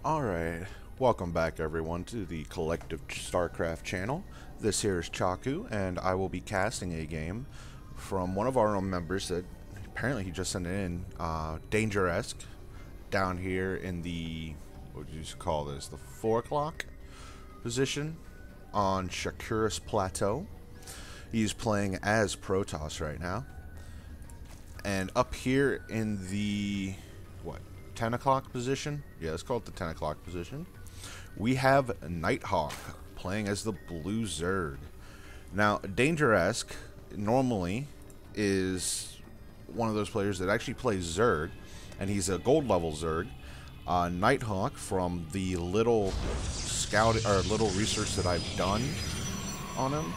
Alright, welcome back everyone to the Collective StarCraft channel. This here is Chakuu, and I will be casting a game from one of our own members that apparently he just sent it in, Danger-esque, down here in the, what do you call this, the 4 o'clock position on Chakuu's Plateau. He's playing as Protoss right now. And up here in the, 10 o'clock position? Yeah, let's call it the 10 o'clock position. We have NightHawk playing as the Blue Zerg. Now, Danger-esque normally is one of those players that actually plays Zerg, and he's a gold level Zerg. NightHawk, from the little little research that I've done on him,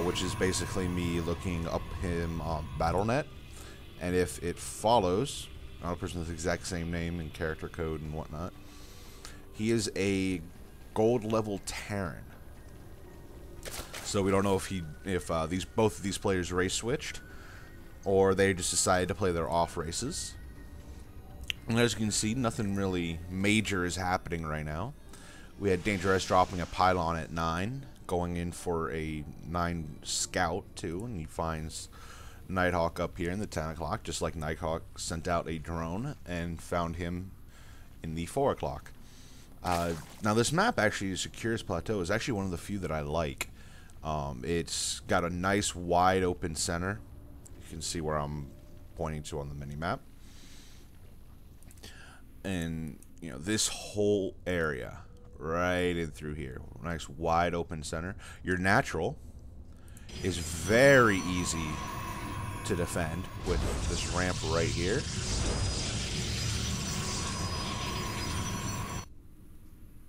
which is basically me looking up him on BattleNet, and if it follows, not a person with the exact same name and character code and whatnot, he is a gold level Terran. So we don't know if both of these players race switched, or they just decided to play their off races. And as you can see, nothing really major is happening right now. We had Danger-esque dropping a pylon at 9, going in for a 9 scout too, and he finds NightHawk up here in the 10 o'clock, just like NightHawk sent out a drone and found him in the 4 o'clock. Now this map, actually, Chakuu's Plateau, is actually one of the few that I like. It's got a nice wide open center. You can see where I'm pointing to on the mini-map. And, you know, this whole area, right in through here, nice wide open center. Your natural is very easy to defend with this ramp right here.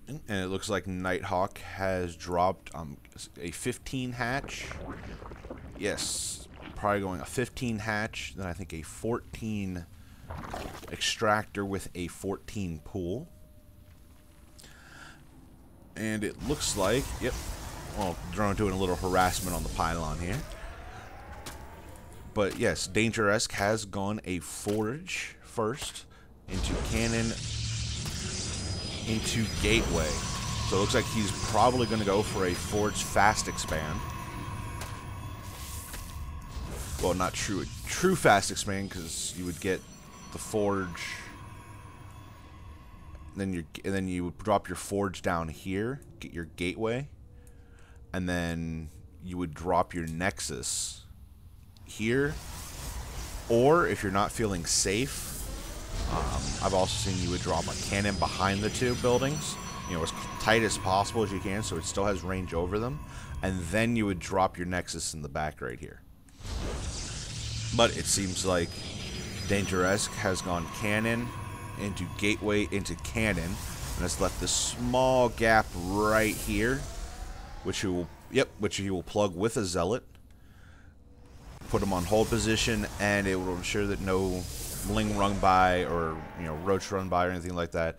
And it looks like NightHawk has dropped a 15 hatch. Yes, probably going a 15 hatch, then I think a 14 extractor with a 14 pool. And it looks like, yep, well, drone doing a little harassment on the pylon here. But yes, Danger-esque has gone a forge first into cannon into gateway. So it looks like he's probably going to go for a forge fast expand. Well, not true fast expand, because you would get the forge, and then you would drop your forge down here, get your gateway, and then you would drop your nexus here, or if you're not feeling safe, I've also seen you would drop a cannon behind the two buildings, you know, as tight as possible as you can, so it still has range over them, and then you would drop your nexus in the back right here. But it seems like Danger-esque has gone cannon into gateway into cannon, and has left this small gap right here, which he will plug with a zealot. Put him on hold position, and it will ensure that no Ling run by, or, you know, Roach run by, or anything like that.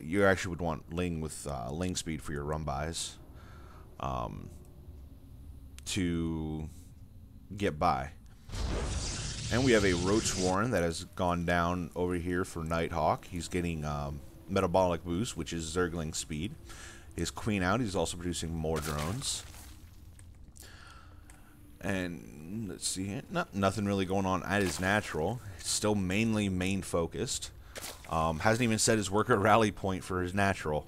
You actually would want Ling with Ling speed for your run bys to get by. And we have a Roach Warren that has gone down over here for NightHawk. He's getting metabolic boost, which is Zergling speed. His Queen out. He's also producing more drones. And let's see, nothing really going on at his natural. Still mainly main focused. Hasn't even set his worker rally point for his natural,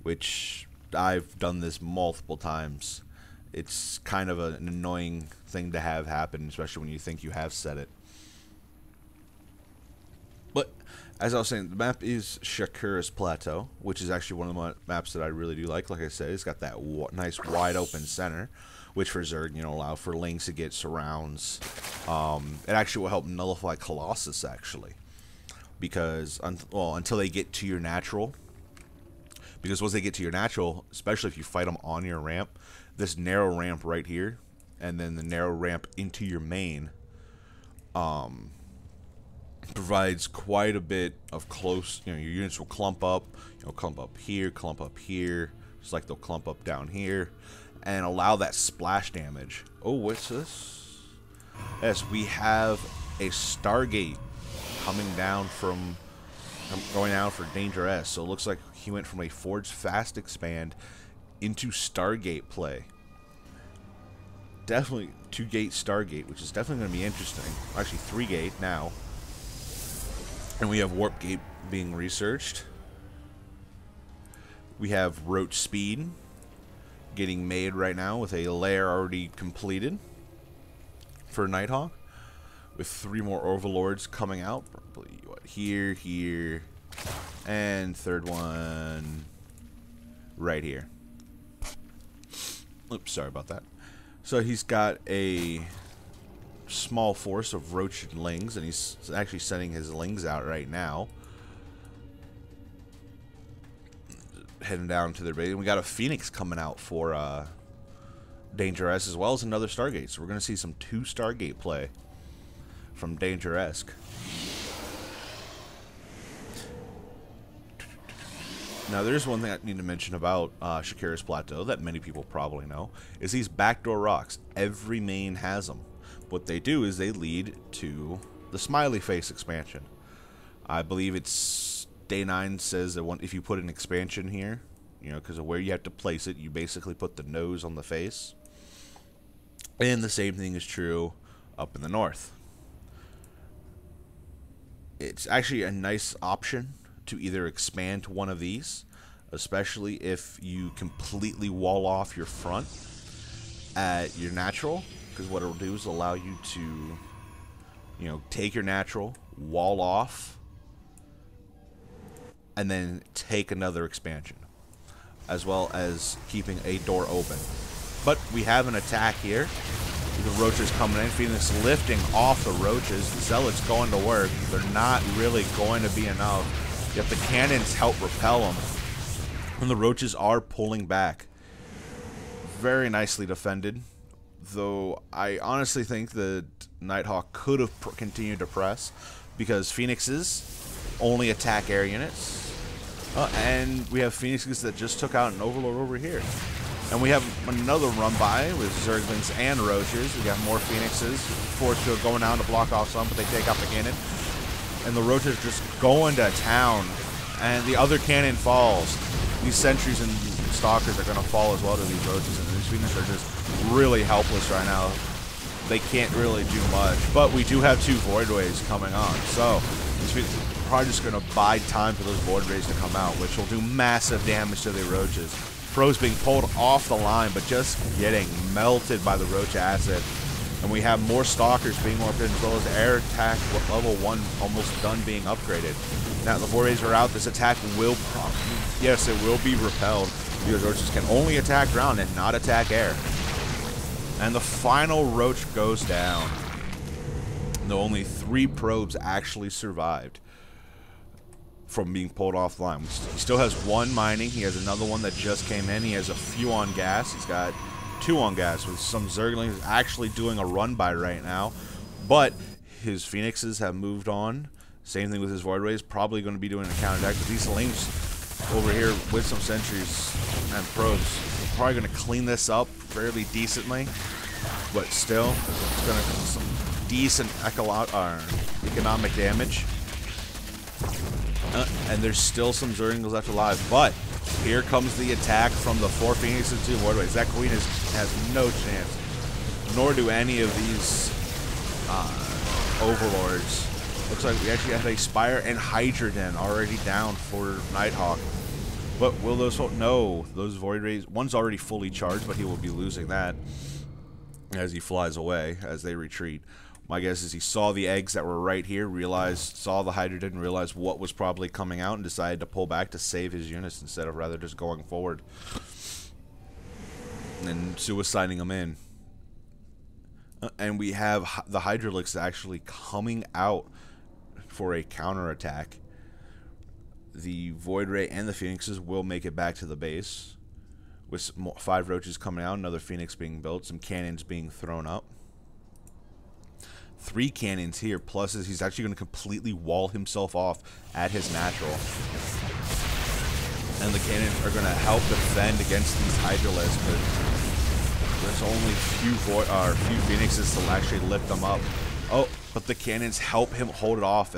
which I've done this multiple times. It's kind of an annoying thing to have happen, especially when you think you have set it. But as I was saying, the map is Chakuu's Plateau, which is actually one of the maps that I really do like. Like I said, it's got that nice wide open center, which for Zerg, you know, allow for Lings to get surrounds. It actually will help nullify Colossus, actually, because until they get to your natural. Because once they get to your natural, especially if you fight them on your ramp, this narrow ramp right here, and then the narrow ramp into your main, provides quite a bit of close, you know, your units will clump up, you know, clump up here, just like they'll clump up down here, and allow that splash damage. Oh, what's this? Yes, we have a Stargate coming down from going out for Dangerous. So it looks like he went from a Forge Fast expand into Stargate play. Definitely 2-gate Stargate, which is definitely going to be interesting. Actually, 3-gate now. And we have Warp Gate being researched. We have Roach Speed getting made right now with a lair already completed for NightHawk. With 3 more Overlords coming out. Probably, what, here, and third one right here. Oops, sorry about that. So he's got a small force of Roach and Lings, and he's actually sending his Lings out right now. Heading down to their base. And we got a Phoenix coming out for Dangerous, as well as another Stargate. So we're going to see some 2 Stargate play from Dangerous. Now, there's one thing I need to mention about Shakira's Plateau that many people probably know, is these backdoor rocks. Every main has them. What they do is they lead to the Smiley Face expansion. I believe it's Day 9 says that if you put an expansion here, you know, because of where you have to place it, you basically put the nose on the face. And the same thing is true up in the north. It's actually a nice option to either expand to one of these, especially if you completely wall off your front at your natural, because what it'll do is allow you to, you know, take your natural, wall off, and then take another expansion, as well as keeping a door open. But we have an attack here. The Roaches coming in. Phoenix lifting off the Roaches. The Zealots going to work. They're not really going to be enough. Yet the cannons help repel them. And the Roaches are pulling back. Very nicely defended. Though I honestly think that NightHawk could have continued to press, because Phoenixes only attack air units. And we have Phoenixes that just took out an Overlord over here. And we have another run-by with Zerglings and Roaches. We got more Phoenixes. Force Field going down to block off some, but they take out the cannon. And the Roaches just going to town. And the other cannon falls. These Sentries and Stalkers are going to fall as well to these Roaches. And these Phoenixes are just really helpless right now. They can't really do much. But we do have 2 Void Rays coming on. So these Phoenixes are probably just going to bide time for those Void Rays to come out, which will do massive damage to the Roaches. Pros being pulled off the line, but just getting melted by the Roach acid. And we have more Stalkers being more upgraded, as well as air attack level 1 almost done being upgraded. Now the Void Rays are out. This attack will probably, yes, it will be repelled, because Roaches can only attack ground and not attack air. And the final Roach goes down. Though only 3 probes actually survived from being pulled off the line. He still has 1 mining. He has another one that just came in. He has a few on gas. He's got 2 on gas, with some Zerglings actually doing a run-by right now. But his Phoenixes have moved on. Same thing with his Void Rays. Probably going to be doing a counterattack. But these Lings over here with some Sentries and Probes probably going to clean this up fairly decently. But still, it's going to do some decent economic damage. And there's still some Zerglings left alive, but here comes the attack from the 4 Phoenixes and 2 Void Rays. That Queen has no chance, nor do any of these Overlords. Looks like we actually have a Spire and Hydrogen already down for NightHawk. But will those hold? No, those Void Rays, one's already fully charged, but he will be losing that as he flies away, as they retreat. My guess is he saw the eggs that were right here, saw the Hydrogen, realized what was probably coming out, and decided to pull back to save his units instead of rather just going forward and suiciding them in. And we have the Hydraulics actually coming out for a counterattack. The Void Ray and the Phoenixes will make it back to the base, with 5 Roaches coming out, another Phoenix being built, some cannons being thrown up. 3 cannons here, plus he's actually going to completely wall himself off at his natural. And the cannons are going to help defend against these Hydralisks, but there's only few Phoenixes to actually lift them up. Oh, but the cannons help him hold it off